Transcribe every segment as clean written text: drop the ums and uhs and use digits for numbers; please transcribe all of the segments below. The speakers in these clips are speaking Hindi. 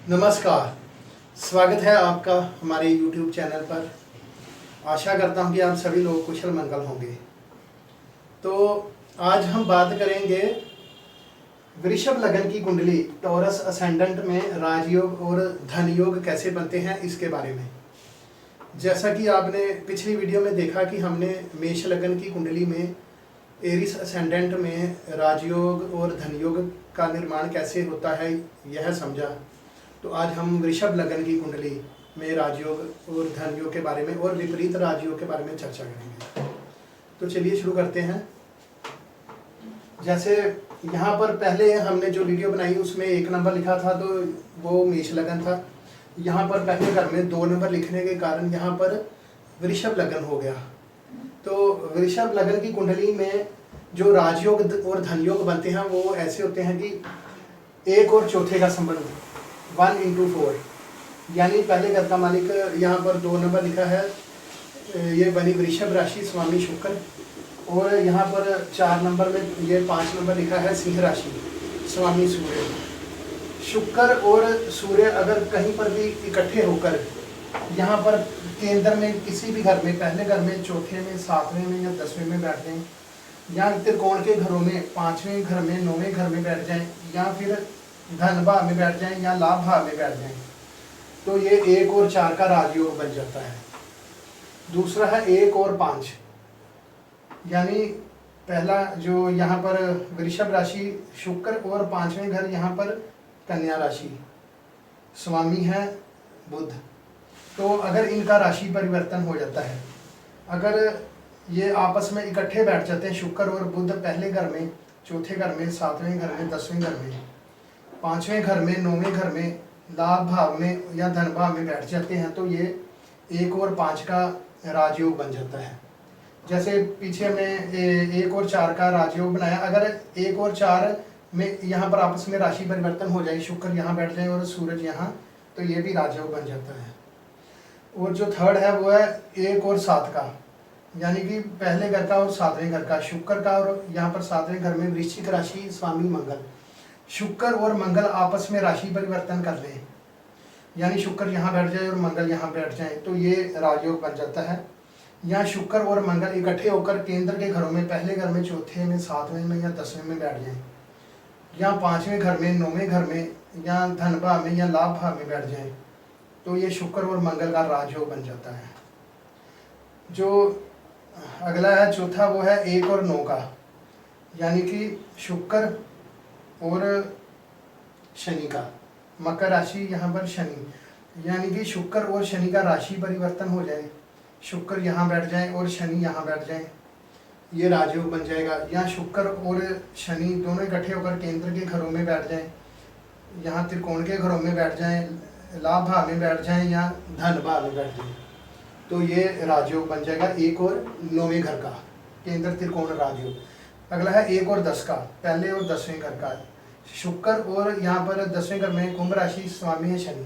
नमस्कार। स्वागत है आपका हमारे YouTube चैनल पर। आशा करता हूँ कि आप सभी लोग कुशल मंगल होंगे। तो आज हम बात करेंगे वृषभ लगन की कुंडली टॉरस असेंडेंट में राजयोग और धन योग कैसे बनते हैं इसके बारे में। जैसा कि आपने पिछली वीडियो में देखा कि हमने मेष लगन की कुंडली में एरिस असेंडेंट में राजयोग और धन योग का निर्माण कैसे होता है यह समझा। तो आज हम वृषभ लगन की कुंडली में राजयोग और धन योग के बारे में और विपरीत राजयोग के बारे में चर्चा करेंगे। तो चलिए शुरू करते हैं। जैसे यहाँ पर पहले हमने जो वीडियो बनाई उसमें 1 नंबर लिखा था तो वो मेष लगन था। यहाँ पर पहले घर में 2 नंबर लिखने के कारण यहाँ पर वृषभ लगन हो गया। तो वृषभ लगन की कुंडली में जो राजयोग और धन योग बनते हैं वो ऐसे होते हैं कि 1 और चौथे का संबंध 1 into 4, यानी पहले घर का मालिक यहाँ पर 2 नंबर लिखा है, ये बनी वृषभ राशि स्वामी शुक्र। और यहाँ पर 4 नंबर में ये 5 नंबर लिखा है सिंह राशि स्वामी सूर्य। शुक्र और सूर्य अगर कहीं पर भी इकट्ठे होकर यहाँ पर केंद्र में किसी भी घर में, पहले घर में, चौथे में, 7वें में या 10वें में बैठ जाएं, या त्रिकोण के घरों में 5वें घर में, 9वें घर में बैठ जाएं, या फिर धन भाव में बैठ जाएं या लाभ भाव में बैठ जाएं, तो ये 1 और 4 का राजयोग बन जाता है। दूसरा है 1 और 5, यानी पहला जो यहाँ पर वृषभ राशि शुक्र और 5वें घर यहाँ पर कन्या राशि स्वामी है बुध। तो अगर इनका राशि परिवर्तन हो जाता है, अगर ये आपस में इकट्ठे बैठ जाते हैं शुक्र और बुध पहले घर में, चौथे घर में, 7वें घर में, 10वें घर में, 5वें घर में, 9वें घर में, लाभ भाव में या धन भाव में बैठ जाते हैं, तो ये 1 और 5 का राजयोग बन जाता है। जैसे पीछे हमने 1 और 4 का राजयोग बनाया। अगर 1 और 4 में यहाँ पर आपस में राशि परिवर्तन हो जाए, शुक्र यहाँ बैठ जाए और सूरज यहाँ, तो ये भी राजयोग बन जाता है। और जो थर्ड है वो है 1 और 7 का, यानी कि पहले घर का और 7वें घर का, शुक्र का और यहाँ पर 7वें घर में वृश्चिक राशि स्वामी मंगल। शुक्र और मंगल आपस में राशि परिवर्तन कर लें, यानी शुक्र यहाँ बैठ जाए और मंगल यहाँ बैठ जाए, तो ये राजयोग बन जाता है। यहाँ शुक्र और मंगल इकट्ठे होकर केंद्र के घरों में, पहले घर में, चौथे में, 7वें में या 10वें में बैठ जाएं, या 5वें घर में, 9वें घर में या धन भाव में या लाभ भाव में बैठ जाएं, तो ये शुक्र और मंगल का राजयोग बन जाता है। जो अगला है चौथा वो है 1 और 9 का, यानी कि शुक्र और शनि का, मकर राशि यहाँ पर शनि, यानी कि शुक्र और शनि का राशि परिवर्तन हो जाए, शुक्र यहाँ बैठ जाए और शनि यहाँ बैठ जाए, ये राजयोग बन जाएगा। यहाँ शुक्र और शनि दोनों इकट्ठे होकर केंद्र के घरों में बैठ जाएं, यहाँ त्रिकोण के घरों में बैठ जाएं, लाभ भाव में बैठ जाएं या धन भाव में बैठ जाएं, तो ये राजयोग बन जाएगा 1 और 9वें घर का केंद्र त्रिकोण राजयोग। अगला है 1 और 10 का, पहले और 10वें घर का, शुक्र और यहाँ पर 10वें घर में कुंभ राशि स्वामी है शनि।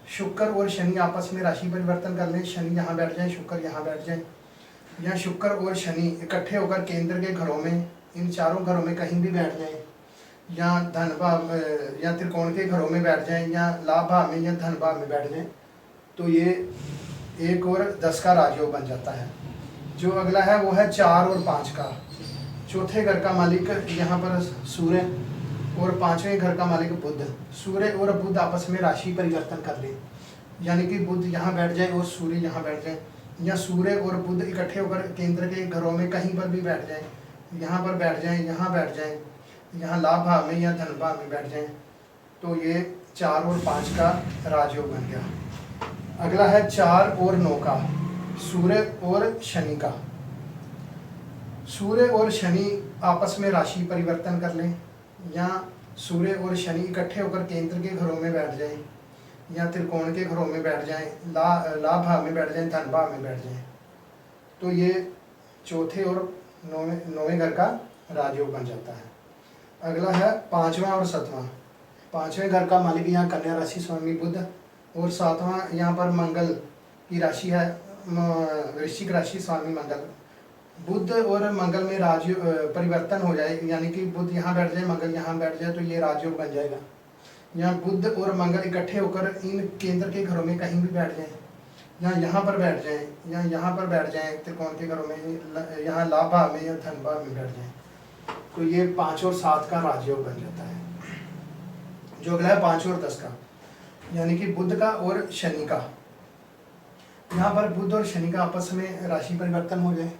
शुक्र और शनि आपस में राशि परिवर्तन कर लें, शनि यहाँ बैठ जाए, शुक्र यहाँ बैठ जाए, या शुक्र और शनि इकट्ठे होकर केंद्र के घरों में, इन चारों घरों में कहीं भी बैठ जाएं, या धन भाव या त्रिकोण के घरों में बैठ जाएं, या लाभ भाव में या धन भाव में बैठ जाएं, तो ये 1 और 10 का राजयोग बन जाता है। जो अगला है वो है 4 और 5 का। चौथे घर का मालिक यहाँ पर सूर्य और 5वें घर का मालिक बुध। सूर्य और बुध आपस में राशि परिवर्तन कर लें, यानी कि बुध यहाँ बैठ जाए और सूर्य यहाँ बैठ जाए, या सूर्य और बुध इकट्ठे होकर केंद्र के घरों में कहीं पर भी बैठ जाएं, यहाँ पर बैठ जाएं, यहाँ बैठ जाएं, यहाँ लाभ भाव में या धन भाव में बैठ जाएं, तो ये 4 और 5 का राजयोग बन गया। अगला है 4 और 9 का, सूर्य और शनि का। सूर्य और शनि आपस में राशि परिवर्तन कर लें, या सूर्य और शनि इकट्ठे होकर केंद्र के घरों में बैठ जाएं, या त्रिकोण के घरों में बैठ जाएं, लाभ भाव में बैठ जाएं, धन भाव में बैठ जाएं, तो ये चौथे और 9वें घर का राजयोग बन जाता है। अगला है 5वां और 7वां। 5वें घर का मालिक यहाँ कन्या राशि स्वामी बुध, और 7वां यहाँ पर मंगल की राशि है वृश्चिक राशि स्वामी मंगल। बुध और मंगल में राजयोग परिवर्तन हो जाए, यानी कि बुध यहाँ बैठ जाए, मंगल यहाँ बैठ जाए, तो ये राजयोग बन जाएगा। या बुध और मंगल इकट्ठे होकर इन केंद्र के घरों में कहीं भी बैठ जाएं, या यहाँ पर बैठ जाएं, या यहाँ पर बैठ जाएं त्रिकोण के घरों में, यहाँ लाभ भाव में या धन भाव में बैठ जाएं, तो ये 5 और 7 का राजयोग बन जाता है। जो अगला है 5 और 10 का, यानी कि बुध का और शनि का। यहाँ पर बुध और शनि का आपस में राशि परिवर्तन हो जाए,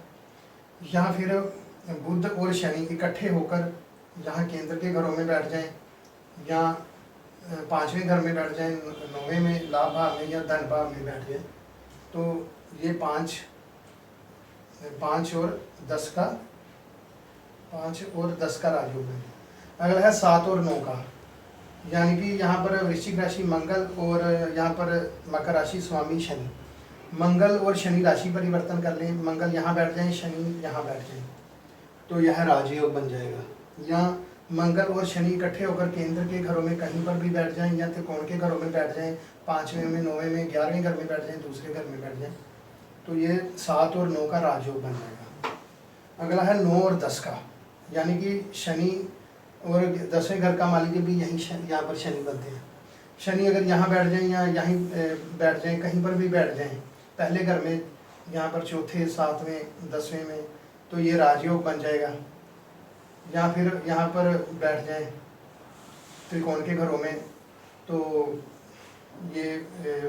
या फिर बुध और शनि इकट्ठे होकर यहाँ केंद्र के घरों में बैठ जाएं, या 5वें घर में बैठ जाएं, 9वें में लाभ भाव में या धन भाव में बैठ जाएं, तो ये 5 और 10 का 5 और 10 का राजयोग है। अगला है 7 और 9 का, यानी कि यहाँ पर वृश्चिक राशि मंगल और यहाँ पर मकर राशि स्वामी शनि। मंगल और शनि राशि परिवर्तन कर लें, मंगल यहाँ बैठ जाएं, शनि यहाँ बैठ जाएं, तो यह राजयोग बन जाएगा। या मंगल और शनि इकट्ठे होकर केंद्र के घरों में कहीं पर भी बैठ जाएं, या त्रिकोण के घरों में बैठ जाएं, 5वें में, 9वें में, 11वें घर में बैठ जाएं, दूसरे घर में बैठ जाएं, तो ये 7 और 9 का राजयोग बन जाएगा। अगला है 9 और 10 का, यानी कि शनि और 10वें घर का मान लीजिए भी यहीं यहाँ पर शनि बनते हैं। शनि अगर यहाँ बैठ जाएं या यहीं बैठ जाएं, कहीं पर भी बैठ जाएं, पहले घर में, यहाँ पर चौथे, 7वें, 10वें में, तो ये राजयोग बन जाएगा। या फिर यहाँ पर बैठ जाएं त्रिकोण के घरों में, तो ये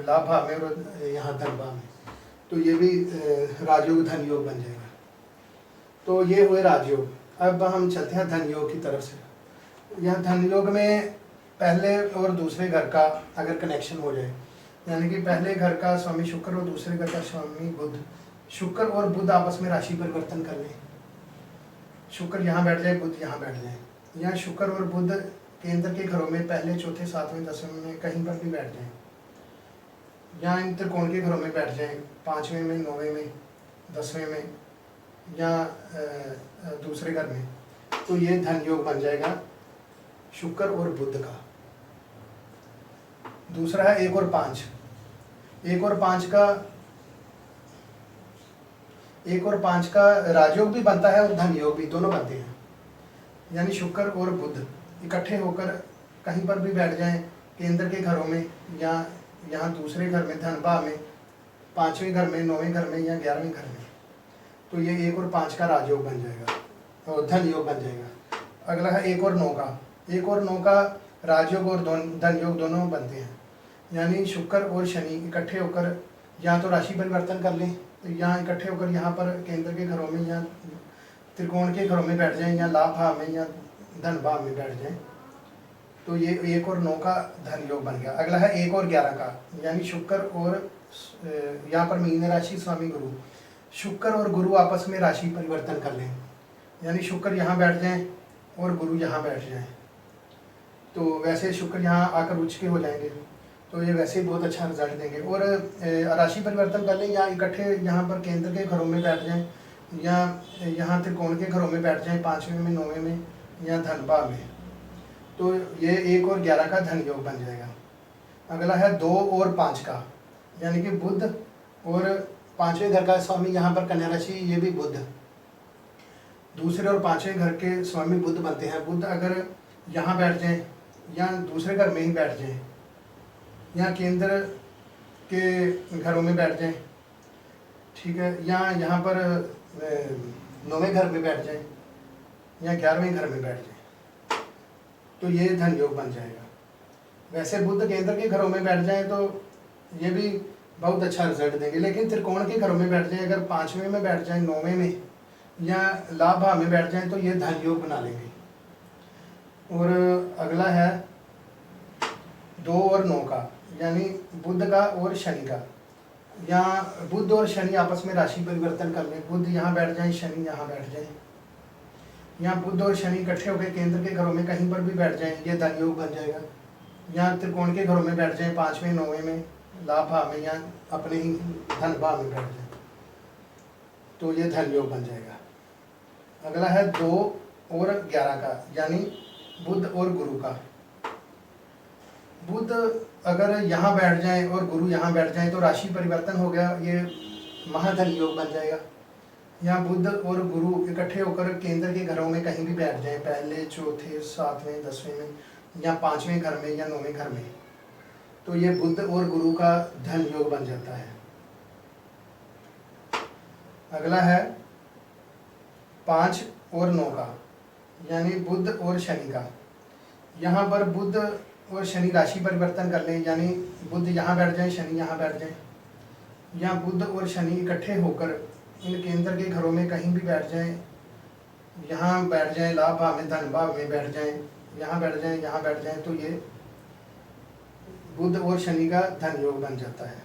लाभ भाव में और यहाँ धन भाव में, तो ये भी राजयोग धन योग बन जाएगा। तो ये हुए राजयोग। अब हम चलते हैं धन योग की तरफ से। यह धन योग में पहले और दूसरे घर का अगर कनेक्शन हो जाए, यानी कि पहले घर का स्वामी शुक्र और दूसरे घर का स्वामी बुध, शुक्र और बुध आपस में राशि परिवर्तन कर लें, शुक्र यहाँ बैठ जाए, बुध यहाँ बैठ जाए, या शुक्र और बुध केंद्र के घरों में पहले, चौथे, 7वें, 10वें में कहीं पर भी बैठ जाएं, या इन त्रिकोण के घरों में बैठ जाएं, 5वें में, 9वें में, 10वें में, या दूसरे घर में, तो ये धन योग बन जाएगा शुक्र और बुध का। दूसरा है 1 और 5। 1 और 5 का राजयोग भी बनता है और धन योग भी, दोनों बनते हैं। यानी शुक्र और बुध इकट्ठे होकर कहीं पर भी बैठ जाएं, केंद्र के घरों में, या यहाँ दूसरे घर में, धन भाव में, 5वें घर में, 9वें घर में, या 11वें घर में, तो ये 1 और 5 का राजयोग बन जाएगा और धन योग बन जाएगा। अगला है 1 और 9 का। 1 और 9 का राजयोग और धन योग दोनों बनते हैं, यानी शुक्र और शनि इकट्ठे होकर या तो राशि परिवर्तन कर लें, या इकट्ठे होकर यहाँ पर केंद्र के घरों में या त्रिकोण के घरों में बैठ जाएं, या लाभ भाव में या धन भाव में बैठ जाएं, तो ये 1 और 9 का धन योग बन गया। अगला है 1 और 11 का, यानी शुक्र और यहाँ पर मीन राशि स्वामी गुरु, शुक्र और गुरु आपस में राशि परिवर्तन कर लें, यानी शुक्र यहाँ बैठ जाएं और गुरु यहाँ बैठ जाएं, तो वैसे शुक्र यहाँ आकर उच्च के हो जाएंगे, तो ये वैसे बहुत अच्छा रिजल्ट देंगे। और राशि परिवर्तन कर लें, या इकट्ठे यहाँ पर केंद्र के घरों में बैठ जाएं, या यहाँ त्रिकोण के घरों में बैठ जाएं, 5वें में, 9वें में, या धन भाव में, तो ये 1 और 11 का धन योग बन जाएगा। अगला है 2 और 5 का, यानी कि बुध और 5वें घर का स्वामी यहाँ पर कन्या राशि, ये भी बुध, दूसरे और 5वें घर के स्वामी बुध बनते हैं। बुध अगर यहाँ बैठ जाएं, या दूसरे घर में ही बैठ जाएं, या केंद्र के घरों में बैठ जाएं, ठीक है, या यहाँ पर 9वें घर में बैठ जाएं, या 11वें घर में बैठ जाएं, तो ये धन योग बन जाएगा। वैसे बुध केंद्र के घरों में बैठ जाएं तो ये भी बहुत अच्छा रिजल्ट देंगे, लेकिन त्रिकोण के घरों में बैठ जाएं, अगर 5वें में बैठ जाएं, 9वें में, या लाभ भाव में बैठ जाएं, तो ये धन योग बना लेंगे। और अगला है 2 और 9 का, यानी बुध का और शनि का, या बुध और शनि आपस में राशि परिवर्तन कर लें, बुध यहाँ बैठ जाएं, शनि यहाँ बैठ जाएं, या बुध और शनि इकट्ठे होकर केंद्र के घरों में कहीं पर भी बैठ जाएं, ये धन योग बन जाएगा। या त्रिकोण के घरों में बैठ जाएं, 5वें, 9वें में, लाभ भाव में, या अपने ही धन भाव में बैठ जाएं, तो ये धन योग बन जाएगा। अगला है 2 और 11 का, यानी बुध और गुरु का। बुध अगर यहाँ बैठ जाएं और गुरु यहाँ बैठ जाएं, तो राशि परिवर्तन हो गया, ये महाधन योग बन जाएगा। यहाँ बुध और गुरु इकट्ठे होकर केंद्र के घरों में कहीं भी बैठ जाएं, पहले, चौथे, 7वें, 10वें में, या 5वें घर में या 9वें घर में, तो ये बुध और गुरु का धन योग बन जाता है। अगला है 5 और 9 का, यानी बुध और शनि का। यहाँ पर बुध और शनि राशि परिवर्तन कर लें, यानी बुध यहाँ बैठ जाए, शनि यहाँ बैठ जाए, या बुध और शनि इकट्ठे होकर इन केंद्र के घरों में कहीं भी बैठ जाएं, यहाँ बैठ जाएं, लाभ भाव में, धन भाव में बैठ जाएं, यहाँ बैठ जाएं, यहाँ बैठ जाएं, तो ये बुध और शनि का धन योग बन जाता है,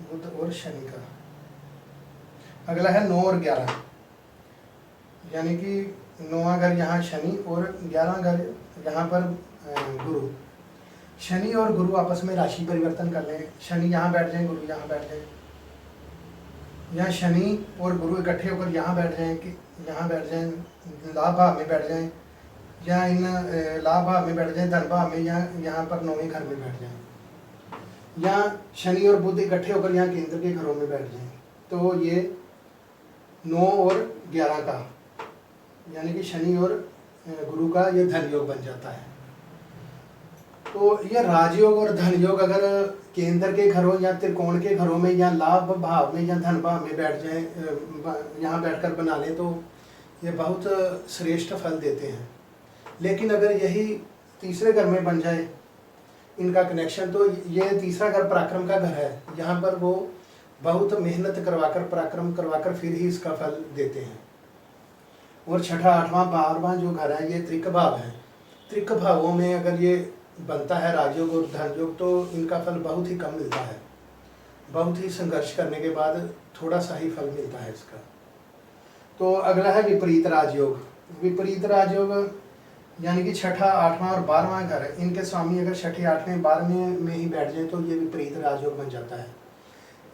बुध और शनि का। अगला है 9 और 11, यानी कि 9वां घर यहाँ शनि और 11वां घर यहाँ पर गुरु। शनि और गुरु आपस में राशि परिवर्तन कर लें, शनि यहाँ बैठ जाएं, गुरु यहाँ बैठ जाएं, या शनि और गुरु इकट्ठे होकर यहाँ बैठ जाएं, कि यहाँ बैठ जाएं, लाभ भाव में बैठ जाएं, या इन लाभ भाव में बैठ जाएं, धन भाव में, या यहाँ पर 9वें घर में बैठ जाएं, या शनि और बुध इकट्ठे होकर यहाँ केंद्र के घरों में बैठ जाएं, तो ये 9 और 11 का, यानी कि शनि और गुरु का ये धन योग बन जाता है। तो ये राजयोग और धन योग अगर केंद्र के घरों या त्रिकोण के घरों में या लाभ भाव में या धन भाव में बैठ जाए, यहाँ बैठकर बना लें, तो ये बहुत श्रेष्ठ फल देते हैं। लेकिन अगर यही तीसरे घर में बन जाए इनका कनेक्शन, तो ये तीसरा घर पराक्रम का घर है, यहाँ पर वो बहुत मेहनत करवाकर, पराक्रम करवाकर फिर ही इसका फल देते हैं। और छठा, 8वां, 12वां जो घर है ये त्रिक भाव है। त्रिक भावों में अगर ये बनता है राजयोग और धन योग, तो इनका फल बहुत ही कम मिलता है, बहुत ही संघर्ष करने के बाद थोड़ा सा ही फल मिलता है इसका। तो अगला है विपरीत राजयोग। विपरीत राजयोग यानी कि छठा, 8वां और 12वां घर, इनके स्वामी अगर छठे, 8वें, 12वें में ही बैठ जाए तो ये विपरीत राजयोग बन जाता है।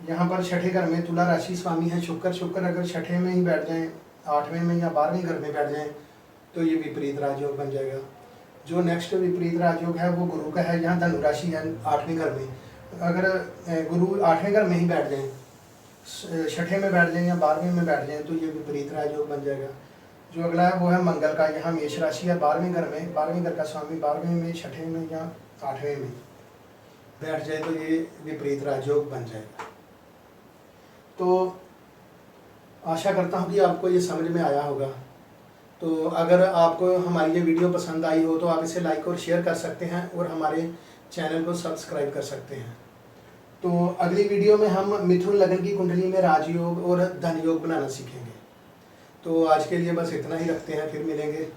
यहाँ पर छठे घर में तुला राशि स्वामी है शुक्र, शुक्र अगर छठे में ही बैठ जाएं, 8वें में या 12वें घर में बैठ जाएं, तो ये विपरीत राजयोग बन जाएगा। जो नेक्स्ट विपरीत राजयोग है वो गुरु का है, यहाँ धनु राशि है 8वें घर में, अगर गुरु 8वें घर में ही बैठ जाएं, छठे में बैठ जाएं या 12वें में बैठ जाएं, तो ये विपरीत राजयोग बन जाएगा। जो अगला है वो है मंगल का, यहाँ मेष राशि है 12वें घर में, 12वें घर का स्वामी 12वें में, छठे में या 8वें में बैठ जाए, तो ये विपरीत राजयोग बन जाएगा। तो आशा करता हूँ कि आपको ये समझ में आया होगा। तो अगर आपको हमारी ये वीडियो पसंद आई हो तो आप इसे लाइक और शेयर कर सकते हैं और हमारे चैनल को सब्सक्राइब कर सकते हैं। तो अगली वीडियो में हम मिथुन लगन की कुंडली में राजयोग और धन योग बनाना सीखेंगे। तो आज के लिए बस इतना ही रखते हैं, फिर मिलेंगे।